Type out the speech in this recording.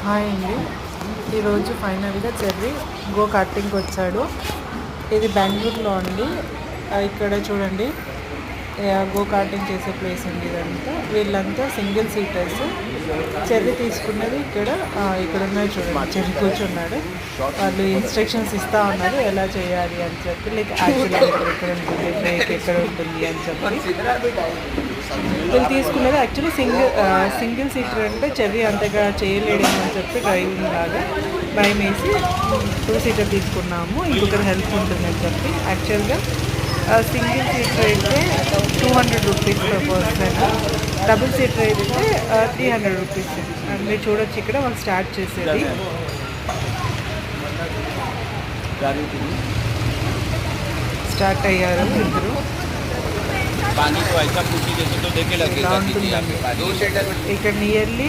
Hi అండి. ఈరోజు ఫైనల్గా చెర్రీ గో కార్టింగ్కి వచ్చాడు. ఇది బెంగళూరులో అండి. ఇక్కడ చూడండి గో కార్టింగ్ చేసే ప్లేస్ అండి ఇదంతా. వీళ్ళంతా సింగిల్ సీటర్స్. చెర్రీ తీసుకున్నది ఇక్కడ ఉన్నాయి చూడండి. చెర్రీ కూర్చున్నాడు. వాళ్ళు ఇన్స్ట్రక్షన్స్ ఇస్తూ ఉన్నారు ఎలా చేయాలి అని చెప్పి, లైక్ యాక్చువల్గా ఎక్కడ ఉంటుంది, బ్రేక్ ఎక్కడ ఉంటుంది అని చెప్పి. వీళ్ళు తీసుకున్నది యాక్చువల్లీ సింగిల్ సీటర్ అంటే చెర్రీ అంతగా చేయలేడేమో అని చెప్పి డ్రైవింగ్ లాగా భయం వేసి 2 సీటర్ తీసుకున్నాము. ఇంకొకరు హెల్ప్ ఉంటుందని చెప్పి. యాక్చువల్గా సింగిల్ సీటర్ అయితే 200 rupees per person, double seater అయితే 300 రూపీస్. మీరు చూడొచ్చు ఇక్కడ వాళ్ళు స్టార్ట్ చేసేది. స్టార్ట్ అయ్యారు ఇద్దరు. पानी को ऐसा पूछी जैसे तो देखे लगे ఇక్కడ నియర్లీ